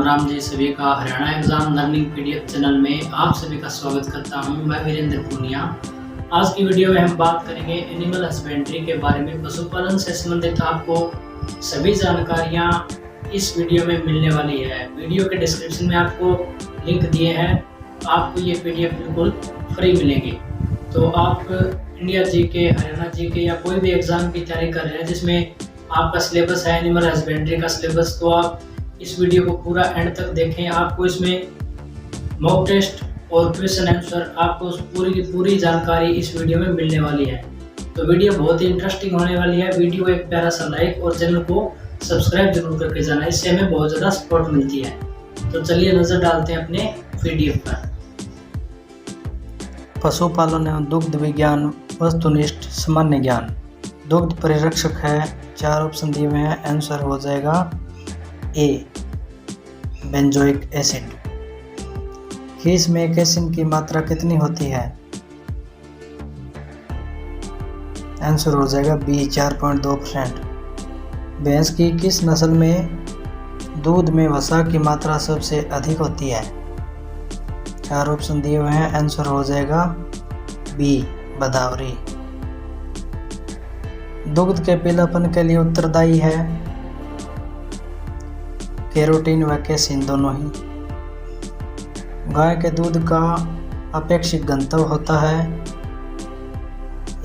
राम जी सभी का Haryana exam learning PDF channel में आप सभी का स्वागत करता हूं। मैं वीरेंद्र पूनिया। आज की वीडियो में हम बात करेंगे एनिमल हस्बेंड्री के बारे में। पशुपालन से संबंधित आपको सभी जानकारियां इस वीडियो में मिलने वाली है। वीडियो के डिस्क्रिप्शन में आपको लिंक दिए हैं, आपको ये पीडीएफ बिल्कुल फ्री मिलेगी। तो आप इंडिया जीके, हरियाणा जीके या कोई भी एग्जाम की तैयारी कर रहे हैं जिसमें आपका सिलेबस है एनिमल हस्बेंड्री का सिलेबस, तो आप इस वीडियो को पूरा एंड तक देखें। आपको इसमें मॉक टेस्ट और क्वेश्चन आंसर, आपको पूरी की पूरी जानकारी इस वीडियो में मिलने वाली है। तो वीडियो बहुत ही इंटरेस्टिंग होने वाली है। वीडियो एक प्यारा सा लाइक और चैनल को सब्सक्राइब जरूर करके जाना, इससे हमें बहुत ज़्यादा सपोर्ट मिलती है। तो चलिए नज़र डालते हैं अपने पीडीएफ पर। पशुपालन एवं दुग्ध विज्ञान, वस्तुनिष्ठ सामान्य ज्ञान। दुग्ध परिरक्षक है, 4 ऑप्शन दिए हुए हैं। आंसर हो जाएगा ए, बेंजोइक एसिड। घीस में कैसिन की मात्रा कितनी होती है? आंसर हो जाएगा बी, 4.2%। भैंस की किस नस्ल में दूध में वसा की मात्रा सबसे अधिक होती है? 4 ऑप्शन दिए हुए हैं। आंसर हो जाएगा बी, भदावरी। दुग्ध के पीलापन के लिए उत्तरदायी है केरोटीन व कैसिन दोनों ही। गाय के दूध का अपेक्षित घनत्व होता है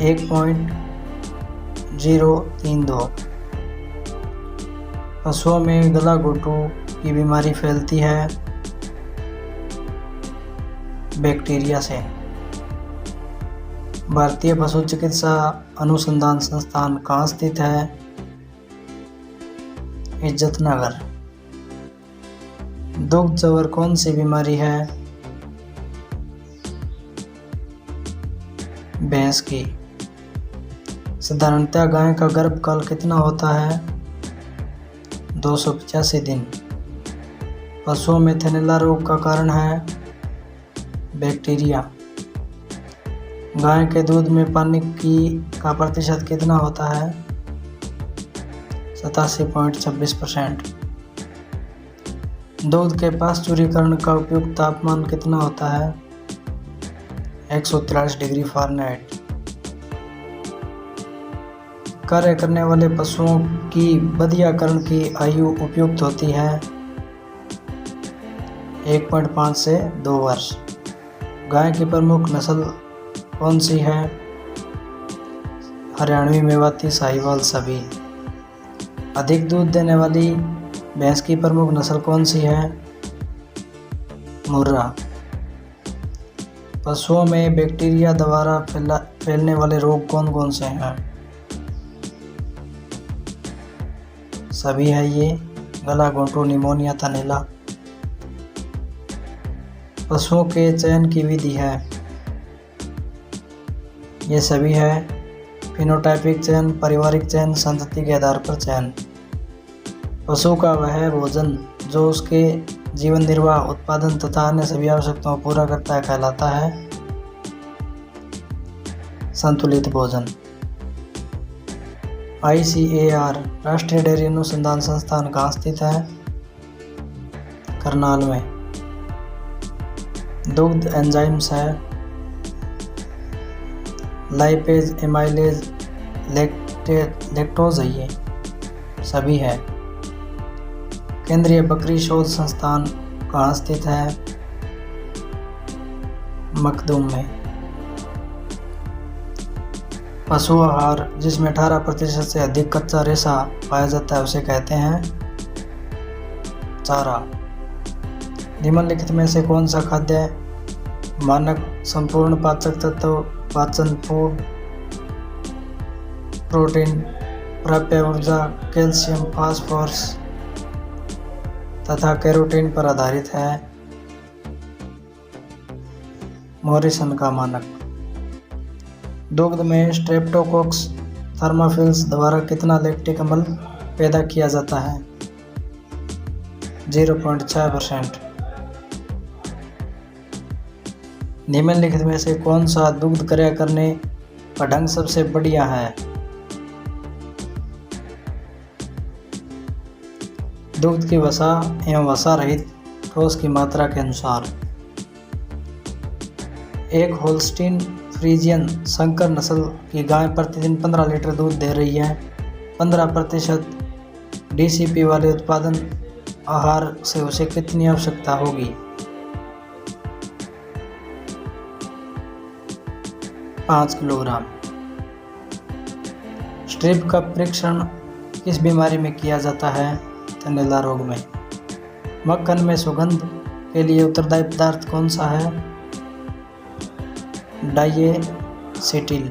1.032। पशुओं में गला घोटू की बीमारी फैलती है बैक्टीरिया से। भारतीय पशु चिकित्सा अनुसंधान संस्थान कहाँ स्थित है? इज्जतनगर। दुग्ध जवर कौन सी बीमारी है? भैंस की। साधारणतः गाय का गर्भकाल कितना होता है? 285 दिन। पशुओं में थैलेला रोग का कारण है बैक्टीरिया। गाय के दूध में पानी का प्रतिशत कितना होता है? 87.26%। दूध के पाश्चुरीकरण का उपयुक्त तापमान कितना होता है? 143 डिग्री फ़ारेनहाइट। कार्य करने वाले पशुओं की बधियाकरण की आयु उपयुक्त होती है 1.5 से 2 वर्ष। गाय की प्रमुख नस्ल कौन सी है? हरियाणवी, मेवाती, साहिवाल सभी। अधिक दूध देने वाली भैंस की प्रमुख नस्ल कौन सी है? मुर्रा। पशुओं में बैक्टीरिया द्वारा फैलने वाले रोग कौन कौन से हैं? सभी है ये, गला घोंटू, निमोनिया, थनैला। पशुओं के चयन की विधि है, ये सभी है। फिनोटाइपिक चयन, पारिवारिक चयन, संतति के आधार पर चयन। पशु का वह भोजन जो उसके जीवन निर्वाह, उत्पादन तथा अन्य सभी आवश्यकताओं को पूरा करता है कहलाता है संतुलित भोजन। ICAR राष्ट्रीय डेयरी अनुसंधान संस्थान कहाँ स्थित है? करनाल में। दुग्ध एंजाइम्स है लाइपेज, एमाइलेज, लैक्टोज है, ये सभी है। केंद्रीय बकरी शोध संस्थान कहाँ स्थित है? मखदूम में। पशु आहार जिसमें 18% से अधिक कच्चा रेशा पाया जाता है उसे कहते हैं चारा। निम्नलिखित में से कौन सा खाद्य मानक संपूर्ण पाचक तत्व, पाचन, फूड, प्रोटीन, प्राप्य ऊर्जा, कैल्शियम, फास्फोरस तथा कैरोटीन पर आधारित है? मॉरिसन का मानक। दुग्ध में स्ट्रेप्टोकोक्स थर्माफिल्स द्वारा कितना लैक्टिक अम्ल पैदा किया जाता है? 0.6%। निम्नलिखित में से कौन सा दुग्ध क्रय करने का ढंग सबसे बढ़िया है? दुग्ध की वसा एवं वसा रहित ठोस की मात्रा के अनुसार। एक होल्स्टीन फ्रीजियन संकर नस्ल की गाय प्रतिदिन 15 लीटर दूध दे रही है। 15% DCP वाले उत्पादन आहार से उसे कितनी आवश्यकता होगी? 5 किलोग्राम। स्ट्रिप का परीक्षण किस बीमारी में किया जाता है? थनैला रोग में। मक्खन में सुगंध के लिए उत्तरदायी पदार्थ कौन सा है? डाइएसेटिल।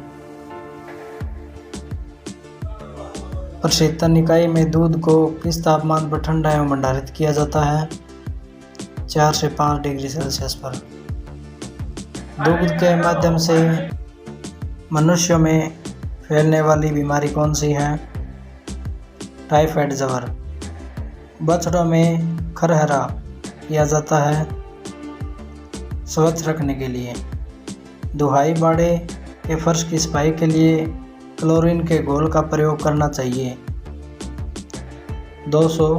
प्रशीतन इकाई में दूध को किस तापमान पर ठंडा एवं भंडारित किया जाता है? 4 से 5 डिग्री सेल्सियस पर। दूध के माध्यम से मनुष्यों में फैलने वाली बीमारी कौन सी है? टाइफाइड ज्वर। बछड़ों में खरहरा किया जाता है स्वच्छ रखने के लिए। दुहाई बाड़े के फर्श की सफाई के लिए क्लोरीन के घोल का प्रयोग करना चाहिए। 200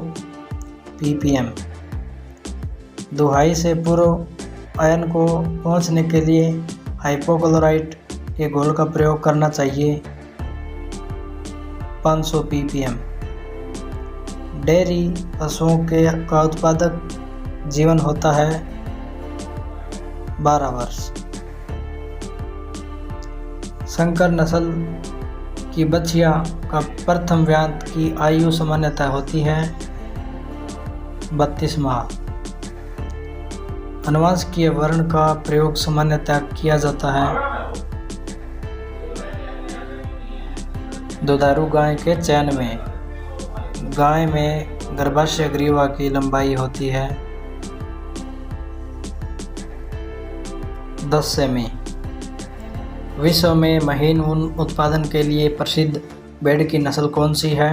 ppm। दुहाई से पूर्व आयन को पहुंचने के लिए हाइपोक्लोराइट के घोल का प्रयोग करना चाहिए। 500 ppm। डेयरी पशुओं का उत्पादक जीवन होता है 12 वर्ष। संकर नस्ल की बछिया का प्रथम व्यांत की आयु सामान्यतः होती है 32 माह। अनुवांशिकीय वर्ण का प्रयोग सामान्यतः किया जाता है दुधारू गाय के चयन में। गाय में गर्भाशय ग्रीवा की लंबाई होती है 10 सेमी। विश्व में महीन ऊन उत्पादन के लिए प्रसिद्ध भेड़ की नस्ल कौन सी है?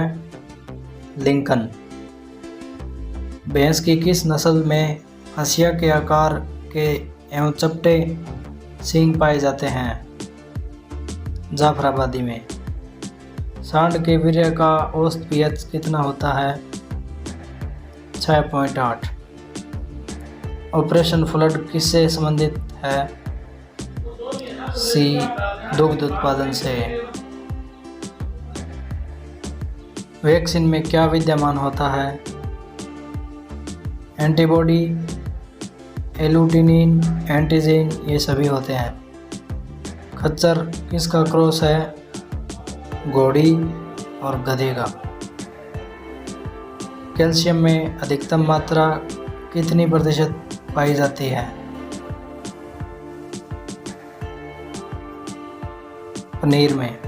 लिंकन। भैंस की किस नस्ल में हंसिया के आकार के एवं चपटे सींग पाए जाते हैं? जाफराबादी में। सांड के वीर्य का औसत pH कितना होता है? 6.8। ऑपरेशन फ्लड किससे संबंधित है? सी दुग्ध उत्पादन से। वैक्सीन में क्या विद्यमान होता है? एंटीबॉडी, एलुटिनिन, एंटीजेन ये सभी होते हैं। खच्चर किसका क्रॉस है? घोड़ी और गधे का। कैल्शियम में अधिकतम मात्रा कितनी प्रतिशत पाई जाती है? पनीर में।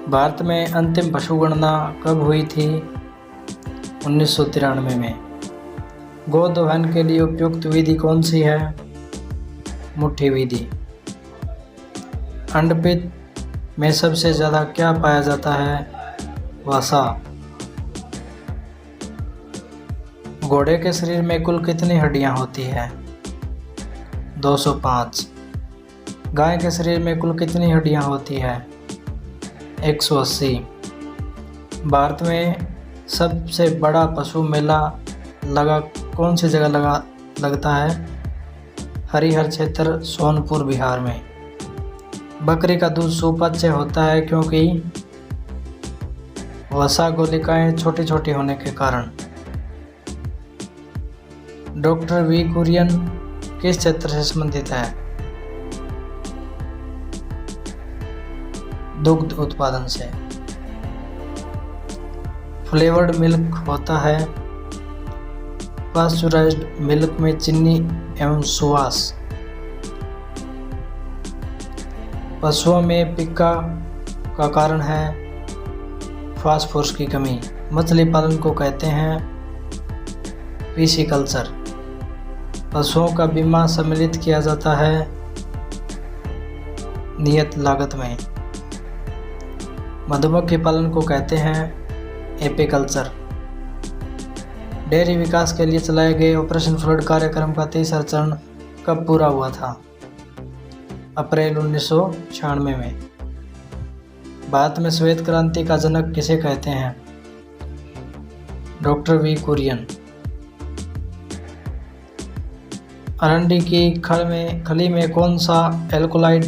भारत में अंतिम पशु गणना कब हुई थी? 1993 में। गोदोहन के लिए उपयुक्त विधि कौन सी है? मुट्ठी विधि। अंडपित में सबसे ज़्यादा क्या पाया जाता है? वसा। घोड़े के शरीर में कुल कितनी हड्डियां होती है? 205। गाय के शरीर में कुल कितनी हड्डियां होती है? 180। भारत में सबसे बड़ा पशु मेला कौन सी जगह लगता है? हरिहर क्षेत्र, सोनपुर, बिहार में। बकरी का दूध सुपाच्य होता है क्योंकि वसा गोलिकाएं छोटी छोटी होने के कारण। डॉक्टर वी कुरियन किस क्षेत्र से संबंधित है? दुग्ध उत्पादन से। फ्लेवर्ड मिल्क होता है पास्चुराइज्ड मिल्क में चीनी एवं सुवास। पशुओं में पिक्का का कारण है फास्फोरस की कमी। मछली पालन को कहते हैं पिसीकल्चर। पशुओं का बीमा सम्मिलित किया जाता है नियत लागत में। मधुमक्खी पालन को कहते हैं एपीकल्चर। डेयरी विकास के लिए चलाए गए ऑपरेशन फ्लड कार्यक्रम का 3रा चरण कब पूरा हुआ था? अप्रैल 1996 में। भारत में श्वेत क्रांति का जनक किसे कहते हैं? Doctor V Kurien. अरंडी की खली में कौन सा एल्कोलाइड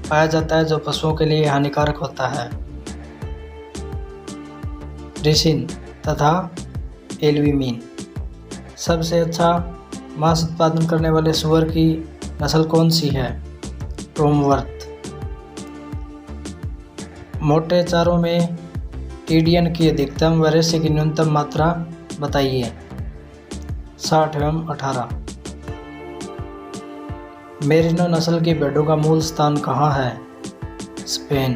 पाया जाता है जो पशुओं के लिए हानिकारक होता है? रिसिन तथा एल्ब्यूमिन। सबसे अच्छा मांस उत्पादन करने वाले सूअर की नस्ल कौन सी है? टॉमवर्थ। मोटे चारों में टीडीएन की अधिकतम व रेशे की न्यूनतम मात्रा बताइए। 60 एवं 18। मेरिनो नस्ल की भेड़ों का मूल स्थान कहाँ है? स्पेन।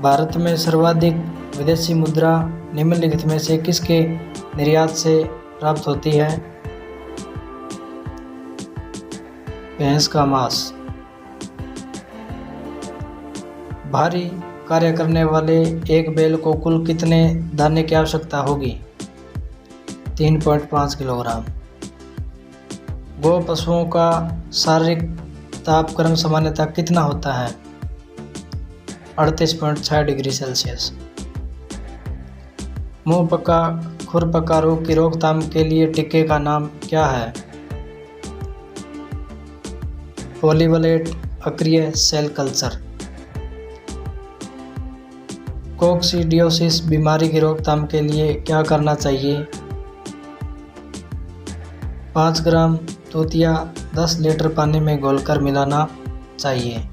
भारत में सर्वाधिक विदेशी मुद्रा निम्नलिखित में से किसके निर्यात से प्राप्त होती है? भैंस का मांस। भारी कार्य करने वाले एक बैल को कुल कितने दाने की आवश्यकता होगी? 3.5 किलोग्राम। गो पशुओं का शारीरिक तापक्रम सामान्यतः कितना होता है? 38.6 डिग्री सेल्सियस। मुंह पका खुर पका रोग की रोकथाम के लिए टीके का नाम क्या है? पॉलीवलेट अक्रिय सेल कल्चर। कोक्सीडियोसिस बीमारी की रोकथाम के लिए क्या करना चाहिए? 5 ग्राम तूतिया 10 लीटर पानी में घोलकर मिलाना चाहिए।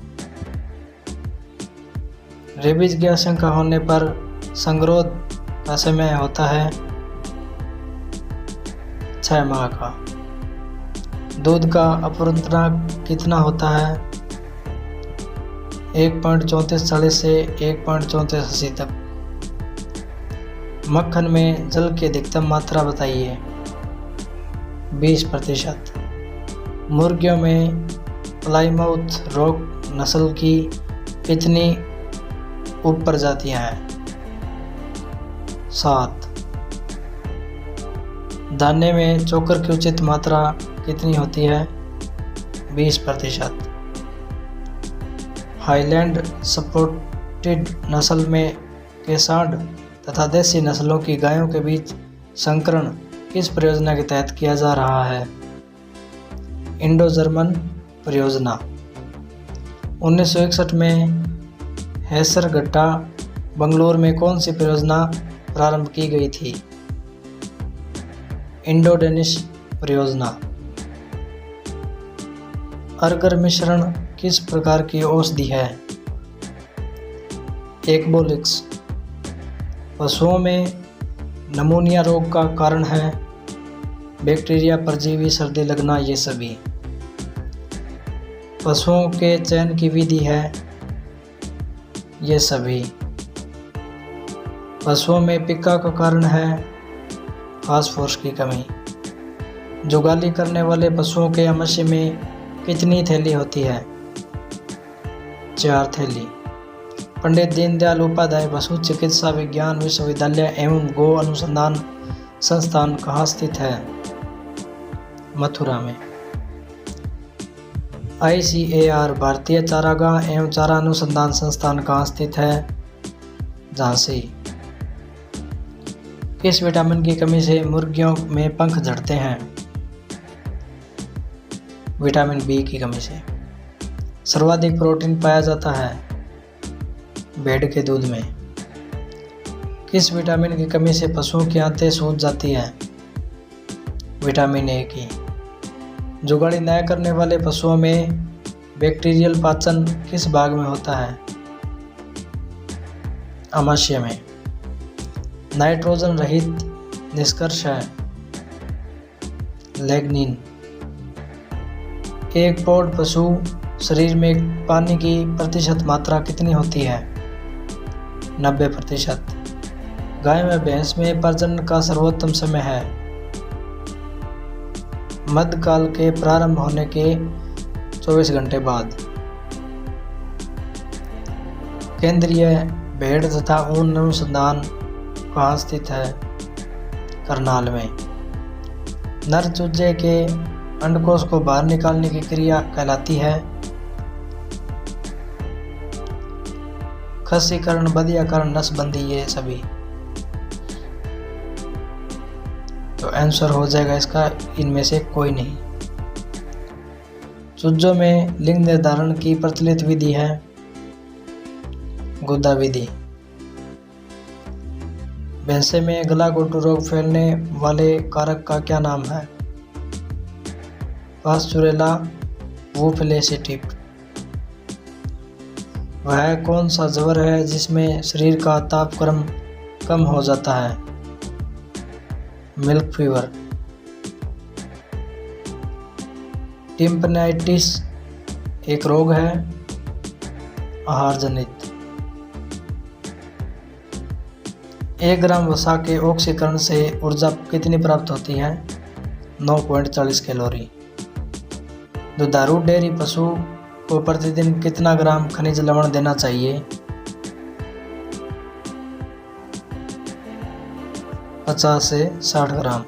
रेबीज की आशंका होने पर संगरोध का समय होता है 6 माह का। दूध का अपवर्तनांक कितना होता है? 1.3440 से 1.3480 तक। मक्खन में जल की अधिकतम मात्रा बताइए। 20%। मुर्गियों में प्लाईमाउथ रॉक नस्ल की कितनी उप प्रजातियां हैं? 7। दाने में चोकर की उचित मात्रा कितनी होती है? 20%। हाईलैंड स्पॉटेड नस्ल में के सांड तथा देसी नस्लों की गायों के बीच संकरण किस परियोजना के तहत किया जा रहा है? इंडो जर्मन परियोजना। 1961 में हैसरगट्टा बंगलोर में कौन सी परियोजना प्रारंभ की गई थी? इंडो डेनिश परियोजना। अर्गर मिश्रण किस प्रकार की औषधि है? एक्बोलिक्स। पशुओं में नमूनिया रोग का कारण है बैक्टीरिया, परजीवी, सर्दी लगना, ये सभी। पशुओं के चयन की विधि है ये सभी। पशुओं में पिक्का का कारण है फास्फोरस की कमी। जुगाली करने वाले पशुओं के आमाशय में कितनी थैली होती है? 4 थैली। पंडित दीनदयाल उपाध्याय पशु चिकित्सा विज्ञान विश्वविद्यालय एवं गो अनुसंधान संस्थान कहाँ स्थित है? मथुरा में। ICAR भारतीय चारागाह एवं चारा अनुसंधान संस्थान कहाँ स्थित है? झांसी। किस विटामिन की कमी से मुर्गियों में पंख झड़ते हैं? विटामिन बी की कमी से। सर्वाधिक प्रोटीन पाया जाता है भेड़ के दूध में। किस विटामिन की कमी से पशुओं की आंतें सूज जाती हैं? विटामिन ए की। जुगाली न करने वाले पशुओं में बैक्टीरियल पाचन किस भाग में होता है? आमाशय में। नाइट्रोजन रहित निष्कर्ष है लिग्निन। एक पौध पशु शरीर में पानी की प्रतिशत मात्रा कितनी होती है? 90%। गाय व भैंस में प्रजनन का सर्वोत्तम समय है मध्यकाल के प्रारंभ होने के 24 घंटे बाद। केंद्रीय भेड़ तथा ऊन अनुसंधान कहाँ स्थित है? करनाल में। नर चूजे के अंडकोश को बाहर निकालने की क्रिया कहलाती है खसीकरण, बधियाकरण, नसबंदी, ये सभी। तो आंसर हो जाएगा इसका इनमें से कोई नहीं। चूजों में लिंग निर्धारण की प्रचलित विधि है गुदा विधि। भैंसे में गलाघोटू रोग फैलने वाले कारक का क्या नाम है? पास्चुरेला वुफलेसिटिप। वह कौन सा ज्वर है जिसमें शरीर का तापक्रम कम हो जाता है? Milk fever. टिम्पनाइटिस एक रोग है आहार जनित। 1 ग्राम वसा के ऑक्सीकरण से ऊर्जा कितनी प्राप्त होती है? 9.40 कैलोरी। दुधारू डेयरी पशु को प्रतिदिन कितना ग्राम खनिज लवण देना चाहिए? 50 से 60 ग्राम।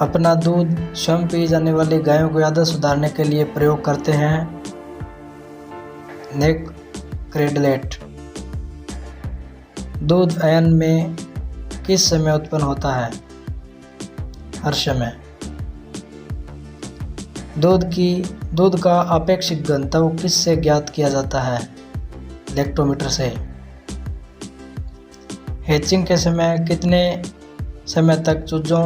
अपना दूध स्वयं पी जाने वाली गायों की आदत सुधारने के लिए प्रयोग करते हैं नेक क्रेडलेट। दूध अयन में किस समय उत्पन्न होता है? हर समय। दूध का आपेक्षिक घनत्व किससे ज्ञात किया जाता है? लैक्टोमीटर से। हैचिंग के समय कितने समय तक चूजों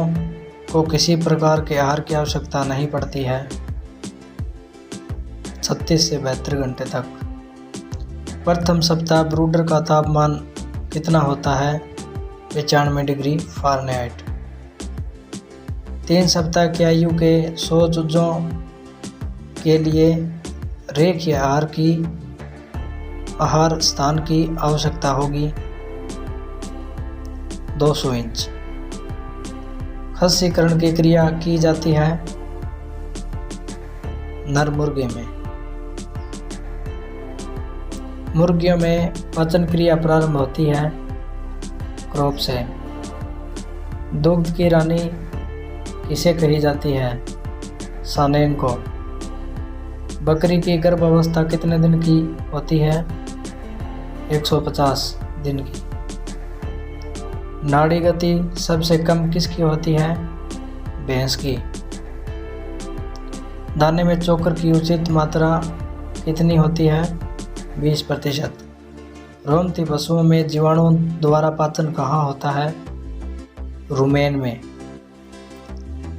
को किसी प्रकार के आहार की आवश्यकता नहीं पड़ती है? 36 से 72 घंटे तक। प्रथम सप्ताह ब्रूडर का तापमान कितना होता है? 95 डिग्री फ़ारेनहाइट। 3 सप्ताह की आयु के 100 चूजों के लिए रेखीय आहार स्थान की आवश्यकता होगी 200 इंच। खस्सीकरण की क्रिया की जाती है नर मुर्गे में। मुर्गियों में पाचन क्रिया प्रारंभ होती है क्रॉप से। दुग्ध की रानी किसे कही जाती है? सानेन को। बकरी की गर्भावस्था कितने दिन की होती है? 150 दिन की। नाड़ी गति सबसे कम किसकी होती है? भैंस की। दाने में चोकर की उचित मात्रा कितनी होती है? 20%। रोमती पशुओं में जीवाणु द्वारा पाचन कहाँ होता है? रुमेन में।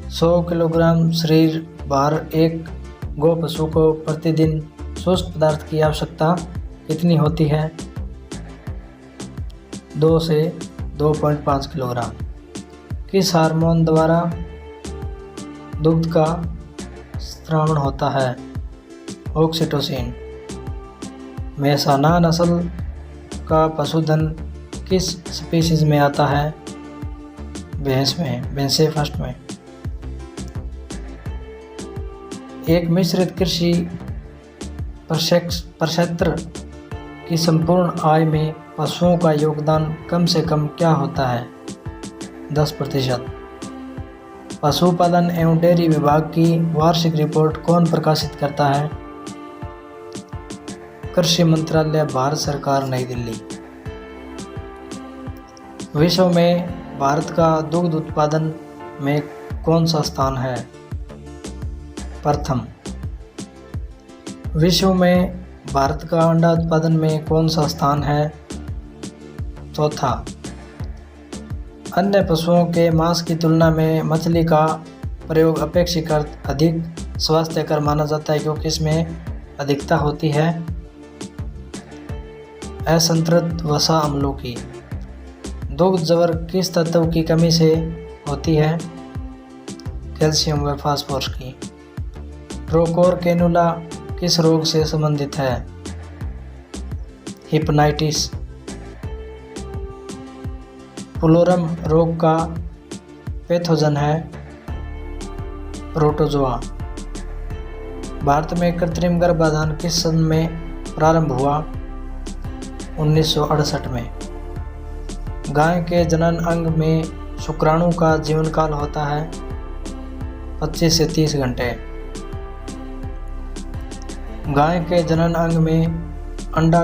100 किलोग्राम शरीर भार एक गो पशु को प्रतिदिन शुष्क पदार्थ की आवश्यकता कितनी होती है? 2 से 2.5 किलोग्राम। किस हार्मोन द्वारा दुग्ध का स्रावण होता है? ऑक्सीटोसिन। मेहसाना नस्ल का पशुधन किस स्पीशीज में आता है? भैंस में, भैंसे फर्स्ट में। एक मिश्रित कृषि प्रक्षेत्र की संपूर्ण आय में पशुओं का योगदान कम से कम क्या होता है? 10%। पशुपालन एवं डेयरी विभाग की वार्षिक रिपोर्ट कौन प्रकाशित करता है? कृषि मंत्रालय, भारत सरकार, नई दिल्ली। विश्व में भारत का दुग्ध उत्पादन में कौन सा स्थान है? प्रथम। विश्व में भारत का अंडा उत्पादन में कौन सा स्थान है? चौथा। अन्य पशुओं के मांस की तुलना में मछली का प्रयोग अपेक्षाकृत अधिक स्वास्थ्यकर माना जाता है क्योंकि इसमें अधिकता होती है असंतृप्त वसा अम्लों की। दुग्ध ज्वर किस तत्व की कमी से होती है? कैल्शियम व फास्फोरस की। प्रोकोर कैनुला किस रोग से संबंधित है? हिपनाइटिस। पुलोरम रोग का पैथोजन है प्रोटोजोआ। भारत में कृत्रिम गर्भाधान किस सन में प्रारंभ हुआ? 1968 में। गाय के जनन अंग में शुक्राणु का जीवन काल होता है 25 से 30 घंटे। गाय के जनन अंग में अंडा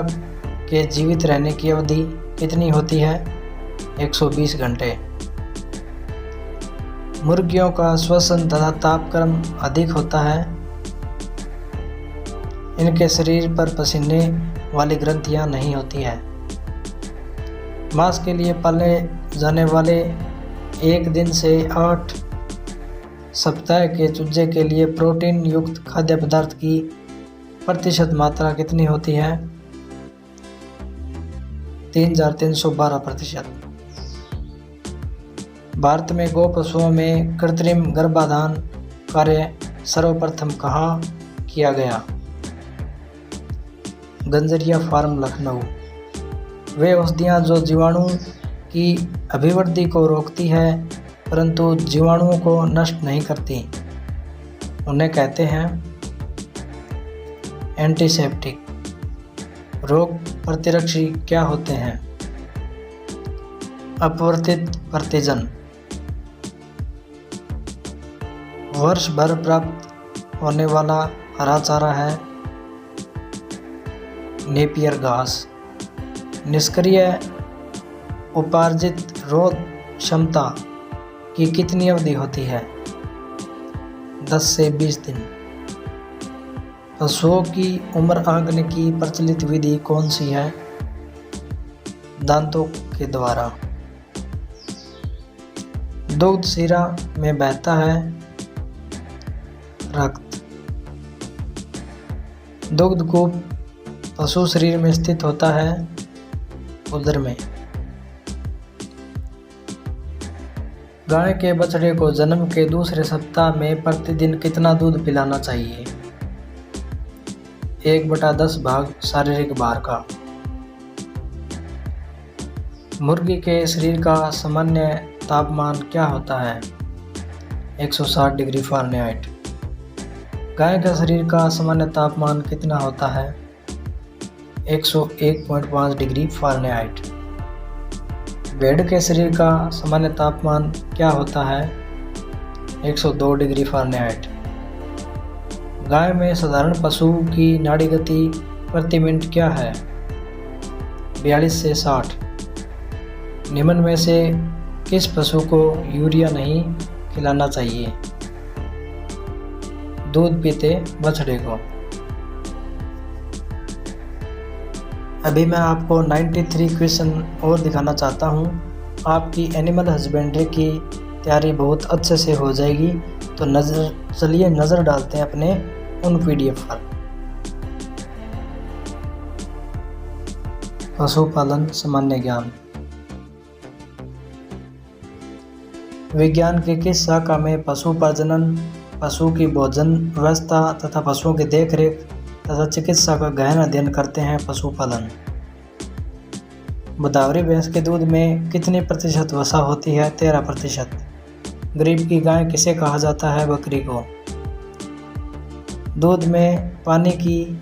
के जीवित रहने की अवधि कितनी होती है? 120 घंटे। मुर्गियों का श्वसन तथा तापक्रम अधिक होता है। इनके शरीर पर पसीने वाली ग्रंथियां नहीं होती है। मांस के लिए पाले जाने वाले 1 दिन से 8 सप्ताह के चूजे के लिए प्रोटीन युक्त खाद्य पदार्थ की प्रतिशत मात्रा कितनी होती है? 3312%। भारत में गौ पशुओं में कृत्रिम गर्भाधान कार्य सर्वप्रथम कहाँ किया गया? गंजरिया फार्म, लखनऊ। वे औषधियाँ जो जीवाणु की अभिवृद्धि को रोकती है परंतु जीवाणुओं को नष्ट नहीं करती, उन्हें कहते हैं एंटीसेप्टिक। रोग प्रतिरक्षी क्या होते हैं? अपवर्तित प्रतिजन। वर्ष भर प्राप्त होने वाला हरा चारा है नेपियर घास। निष्क्रिय उपार्जित रोग क्षमता की कितनी अवधि होती है? 10 से 20 दिन। पशुओं की उम्र आंकने की प्रचलित विधि कौन सी है? दांतों के द्वारा। दुग्ध शिरा में बहता है रक्त। दुग्ध कूप पशु शरीर में स्थित होता है उदर में। गाय के बछड़े को जन्म के दूसरे सप्ताह में प्रतिदिन कितना दूध पिलाना चाहिए? 1/10 भाग शारीरिक भार का। मुर्गी के शरीर का सामान्य तापमान क्या होता है? 160 डिग्री फ़ारेनहाइट। गाय का शरीर का सामान्य तापमान कितना होता है? 101.5 डिग्री फ़ारेनहाइट। भेड़ के शरीर का सामान्य तापमान क्या होता है? 102 डिग्री फ़ारेनहाइट। गाय में साधारण पशु की नाड़ी गति प्रति मिनट क्या है? 42 से 60। निम्न में से किस पशु को यूरिया नहीं खिलाना चाहिए? दूध पीते बछड़े को। अभी मैं आपको 93 क्वेश्चन और दिखाना चाहता हूँ। आपकी एनिमल हस्बेंड्री की तैयारी बहुत अच्छे से हो जाएगी। तो चलिए नज़र डालते हैं अपने उन PDF पर। पशुपालन सामान्य ज्ञान। विज्ञान की किस शाखा में पशु प्रजनन, पशु की भोजन व्यवस्था तथा पशुओं की देखरेख तथा चिकित्सा का गहन अध्ययन करते हैं? पशुपालन। गोदावरी भैंस के दूध में कितनी प्रतिशत वसा होती है? 13%। गरीब की गाय किसे कहा जाता है? बकरी को। दूध में पानी की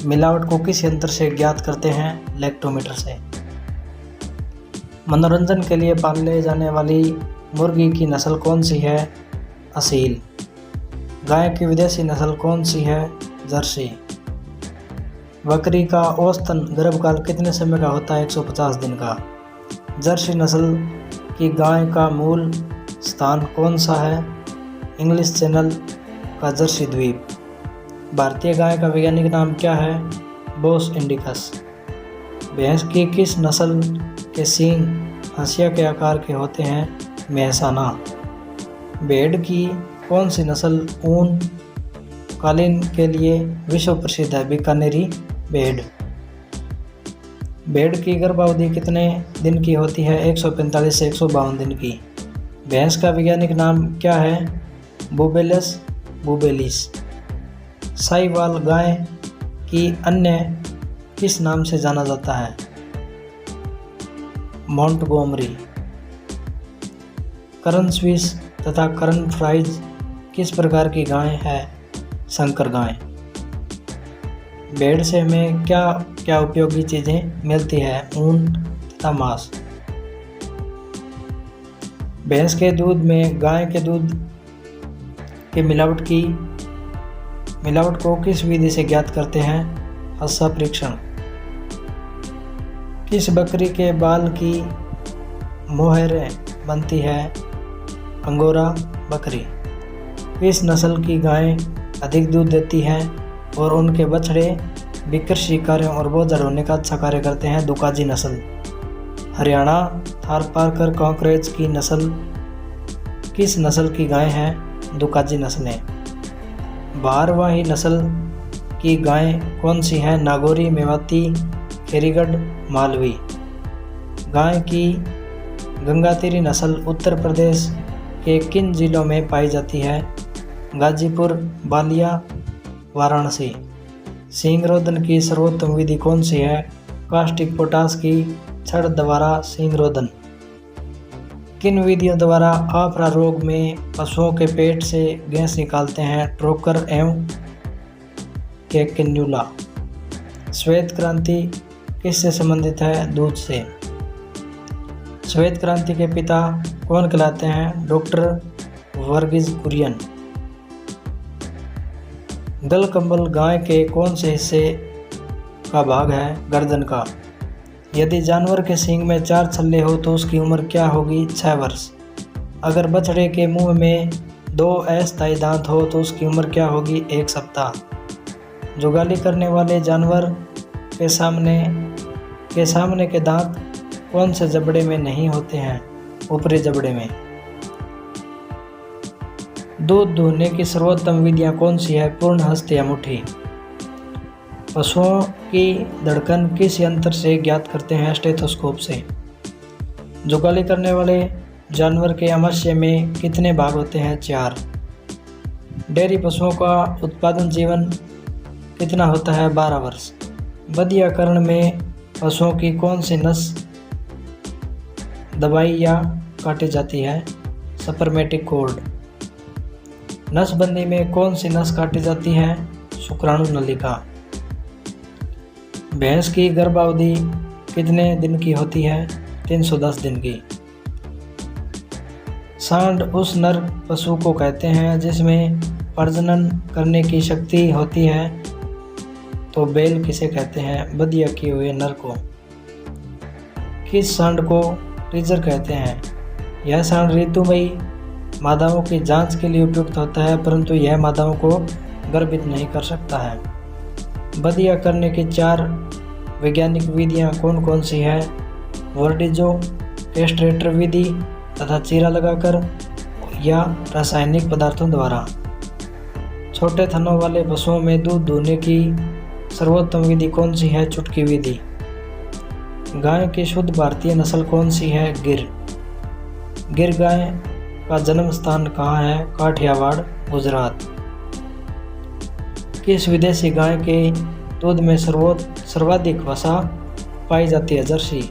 मिलावट को किस यंत्र से ज्ञात करते हैं? लैक्टोमीटर से। मनोरंजन के लिए पाले जाने वाली मुर्गी की नस्ल कौन सी है? असील। गाय की विदेशी नस्ल कौन सी है? जर्सी। बकरी का औसतन गर्भकाल कितने समय का होता है? 150 दिन का। जर्सी नस्ल की गाय का मूल स्थान कौन सा है? इंग्लिश चैनल का जर्सी द्वीप। भारतीय गाय का वैज्ञानिक नाम क्या है? बोस इंडिकस। भैंस की किस नस्ल के सींग हंसिया के आकार के होते हैं? मेहसाना। भेड़ की कौन सी नस्ल ऊन कालीन के लिए विश्व प्रसिद्ध है? बीकानेरी भेड़। भेड़ की गर्भावधि कितने दिन की होती है? 145 से 152 दिन की। भैंस का वैज्ञानिक नाम क्या है? बुबेलस बुबेलिस। साहिवाल गाय की अन्य किस नाम से जाना जाता है? मोंटगोमरी। करन स्विस तथा करन फ्राइज किस प्रकार की गाय है? संकर गाय। भेड़ से हमें क्या क्या उपयोगी चीज़ें मिलती है? ऊन तथा मांस। भैंस के दूध में गाय के दूध के मिलावट को किस विधि से ज्ञात करते हैं? हस्सा परीक्षण। किस बकरी के बाल की मोहरें बनती है? अंगोरा बकरी। किस नस्ल की गायें अधिक दूध देती हैं और उनके बछड़े विकृषि कार्यों और बोझ ढोने का अच्छा कार्य करते हैं? दुकाजी नस्ल। हरियाणा थारपारकर कॉकरेज की नस्ल किस नस्ल की गाय है? दुकाजी नस्लें। भारवाही नस्ल की गायें कौन सी हैं? नागौरी, मेवाती, खेरीगढ़, मालवी। गाय की गंगातीरी नस्ल उत्तर प्रदेश के किन जिलों में पाई जाती है? गाजीपुर, बालिया, वाराणसी। सींगरोधन की सर्वोत्तम विधि कौन सी है? कास्टिक पोटास की छड़ द्वारा सींगरोधन। किन विधियों द्वारा आफरा रोग में पशुओं के पेट से गैस निकालते हैं? ट्रोकर एवं कैन्युला। श्वेत क्रांति किससे संबंधित है? दूध से। श्वेत क्रांति के पिता कौन कहलाते हैं? डॉक्टर वर्गीज कुरियन। गलकंबल गाय के कौन से हिस्से का भाग है? गर्दन का। यदि जानवर के सींग में 4 छल्ले हो तो उसकी उम्र क्या होगी? 6 वर्ष। अगर बछड़े के मुंह में 2 अस्थायी दांत हो तो उसकी उम्र क्या होगी? 1 सप्ताह। जुगाली करने वाले जानवर के सामने के दांत कौन से जबड़े में नहीं होते हैं? ऊपरी जबड़े में। दूध दूहने की सर्वोत्तम विधियां कौन सी है? पूर्ण हस्त या मुट्ठी। पशुओं की धड़कन किस यंत्र से ज्ञात करते हैं? स्टेथोस्कोप से। जुगाली करने वाले जानवर के आमाशय में कितने भाग होते हैं? 4। डेयरी पशुओं का उत्पादन जीवन कितना होता है? 12 वर्ष। बधियाकरण में पशुओं की कौन सी नस दबाई या काटी जाती है? सपर्मेटिक कॉर्ड। नसबंदी में कौन सी नस काटी जाती है? शुक्राणु नलिका। भैंस की गर्भावधि कितने दिन की होती है? 310 दिन की। सांड उस नर पशु को कहते हैं जिसमें प्रजनन करने की शक्ति होती है, तो बैल किसे कहते हैं? बधिया किए हुए नर को। किस सांड को टीजर कहते हैं? यह सांड ऋतुमयी मादाओं की जांच के लिए उपयुक्त होता है, परंतु यह मादाओं को गर्भित नहीं कर सकता है। बधिया करने की 4 वैज्ञानिक विधियां कौन कौन सी है? वर्डिजो, कैस्ट्रेटर विधि तथा चीरा लगाकर या रासायनिक पदार्थों द्वारा। छोटे थनों वाले पशुओं में दूध दूहने की सर्वोत्तम विधि कौन सी है? चुटकी विधि। गाय की शुद्ध भारतीय नस्ल कौन सी है? गिर। गिर गाय का जन्म स्थान कहाँ है? काठियावाड़, गुजरात। किस विदेशी गाय के दूध में सर्वाधिक वसा पाई जाती है? जर्सी।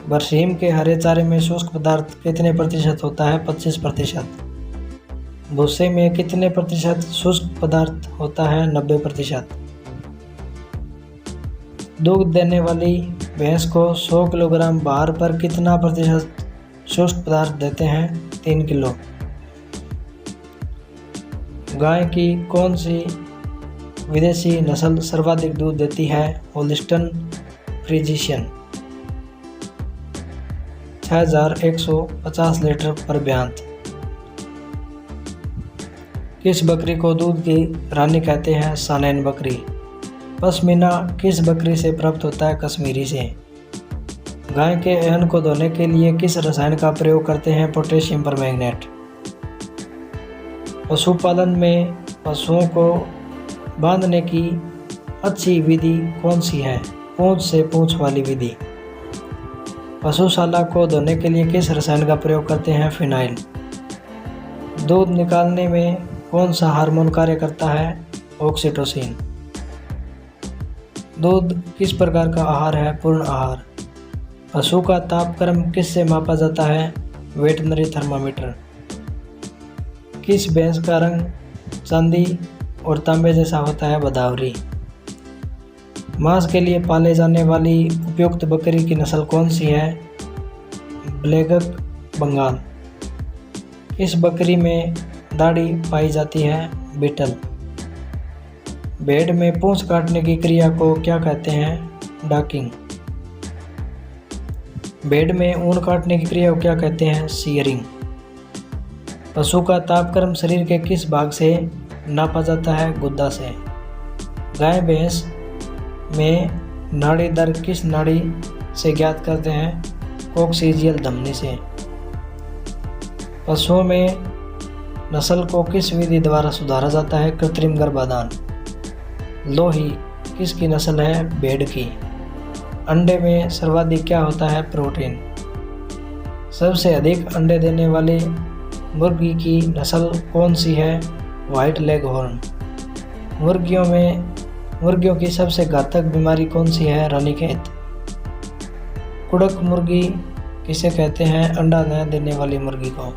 बरसीम के हरे चारे में शुष्क पदार्थ कितने प्रतिशत होता है? 25%। भूसे में कितने प्रतिशत शुष्क पदार्थ होता है? 90%। दूध देने वाली भैंस को 100 किलोग्राम भार पर कितना प्रतिशत शुष्क पदार्थ देते हैं? 3 किलो। गाय की कौन सी विदेशी नस्ल सर्वाधिक दूध देती है? होलिस्टन फ्रीजिशियन। 6150 लीटर पर ब्यांत। किस बकरी को दूध की रानी कहते हैं? सानेन बकरी। पश्मीना किस बकरी से प्राप्त होता है? कश्मीरी से। गाय के ऐन को धोने के लिए किस रसायन का प्रयोग करते हैं? Potassium permanganate. पशुपालन में पशुओं को बांधने की अच्छी विधि कौन सी है? पूंछ से पूंछ वाली विधि। पशुशाला को धोने के लिए किस रसायन का प्रयोग करते हैं? फिनाइल। दूध निकालने में कौन सा हार्मोन कार्य करता है? ऑक्सीटोसिन। दूध किस प्रकार का आहार है? पूर्ण आहार। पशु का तापक्रम किससे मापा जाता है? Veterinary thermometer. किस भैंस का रंग चांदी और तांबे जैसा होता है? भदावरी। मांस के लिए पाले जाने वाली उपयुक्त बकरी की नस्ल कौन सी है? ब्लैक बंगाल। इस बकरी में दाढ़ी पाई जाती है? बीटल। भेड़ में पूंछ काटने की क्रिया को क्या कहते हैं? डॉकिंग। भेड़ में ऊन काटने की क्रिया को क्या कहते हैं? शीयरिंग। पशु का तापक्रम शरीर के किस भाग से नापा जाता है? गुद्दा से। गाय भैंस में नाड़ी दर किस नाड़ी से ज्ञात करते हैं? कोक्सीजियल धमनी से। पशुओं में नस्ल को किस विधि द्वारा सुधारा जाता है? कृत्रिम गर्भाधान। लोही किसकी नस्ल है? भेड़ की। अंडे में सर्वाधिक क्या होता है? प्रोटीन। सबसे अधिक अंडे देने वाली मुर्गी की नस्ल कौन सी है? White leghorn. मुर्गियों की सबसे घातक बीमारी कौन सी है? रानीखेत। कुड़क मुर्गी किसे कहते हैं? अंडा न देने वाली मुर्गी को।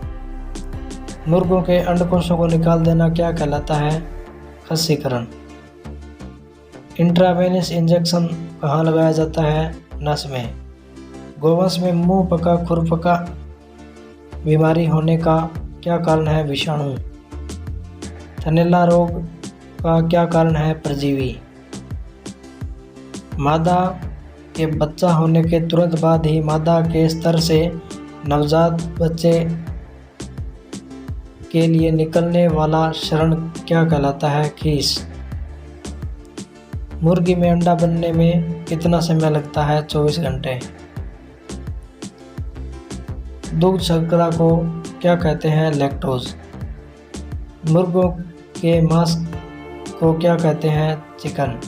मुर्गों के अंडकोशों को निकाल देना क्या कहलाता है? खस्सीकरण। इंट्रावेनस इंजेक्शन कहाँ लगाया जाता है? नस में। गोवंश में मुंह पका खुरपका बीमारी होने का क्या कारण है? विषाणु। थनैला रोग का क्या कारण है? परजीवी। मादा के बच्चा होने के तुरंत बाद ही मादा के स्तर से नवजात बच्चे के लिए निकलने वाला शरण क्या कहलाता है? खीस। मुर्गी में अंडा बनने में कितना समय लगता है? 24 घंटे। दुग्ध शर्करा को क्या कहते हैं? लैक्टोज। मुर्गों के मांस को क्या कहते हैं? चिकन।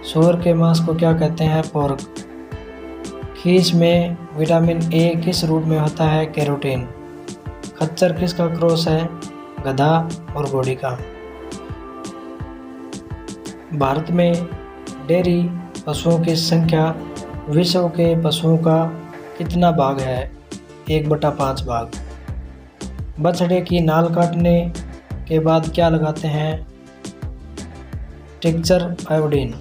सूअर के मांस को क्या कहते हैं? पोर्क। खीस में विटामिन ए किस रूप में होता है? कैरोटीन। खच्चर किसका क्रॉस है? गधा और घोड़ी का। भारत में डेयरी पशुओं की संख्या विश्व के पशुओं का कितना भाग है? 1/5 भाग। बछड़े की नाल काटने के बाद क्या लगाते हैं? Tincture iodine.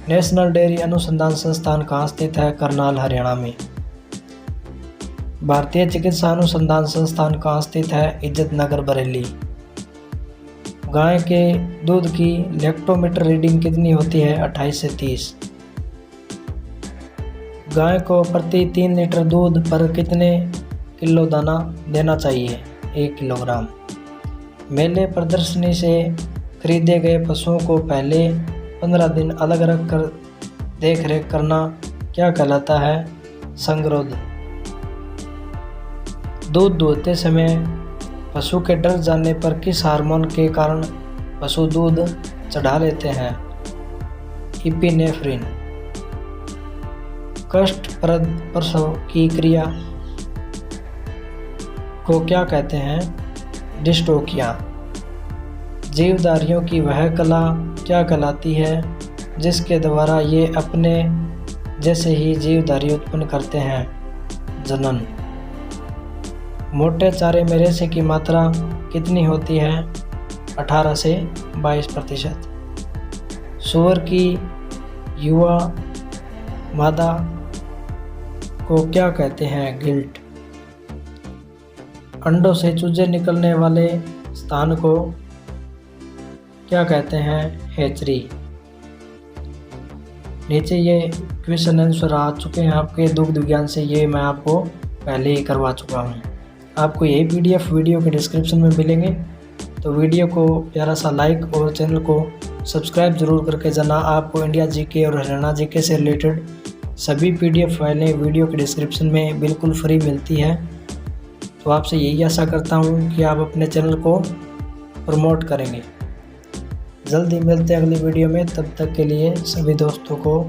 नेशनल डेयरी अनुसंधान संस्थान कहाँ स्थित है? करनाल, हरियाणा में। भारतीय चिकित्सा अनुसंधान संस्थान कहाँ स्थित है? इज्जत नगर, बरेली। गाय के दूध की लैक्टोमीटर रीडिंग कितनी होती है? 28 से 30। गाय को प्रति 3 लीटर दूध पर कितने किलो दाना देना चाहिए? 1 किलोग्राम। मेले प्रदर्शनी से खरीदे गए पशुओं को पहले 15 दिन अलग रख कर देख रेख करना क्या कहलाता है? संगरोध। दूध दूहते समय पशु के डर जाने पर किस हार्मोन के कारण पशु दूध चढ़ा लेते हैं? इपिनेफ्रिन। कष्टप्रद प्रसव की क्रिया को क्या कहते हैं? डिस्टोकिया। जीवधारियों की वह कला क्या कहलाती है जिसके द्वारा ये अपने जैसे ही जीवधारी उत्पन्न करते हैं? जनन। मोटे चारे में रेशे की मात्रा कितनी होती है? 18 से 22%। सूअर की युवा मादा को क्या कहते हैं? गिल्ट। अंडों से चूजे निकलने वाले स्थान को क्या कहते हैं? हैचरी। नीचे ये क्वेश्चन आंसर आ चुके हैं आपके दुग्ध विज्ञान से, ये मैं आपको पहले ही करवा चुका हूँ। आपको यही PDF वीडियो के डिस्क्रिप्शन में मिलेंगे, तो वीडियो को प्यारा सा लाइक और चैनल को सब्सक्राइब जरूर करके जाना। आपको इंडिया जीके और हरियाणा जीके से रिलेटेड सभी PDF फाइलें वीडियो के डिस्क्रिप्शन में बिल्कुल फ्री मिलती है। तो आपसे यही आशा करता हूँ कि आप अपने चैनल को प्रमोट करेंगे। जल्दी मिलते हैं अगली वीडियो में, तब तक के लिए सभी दोस्तों को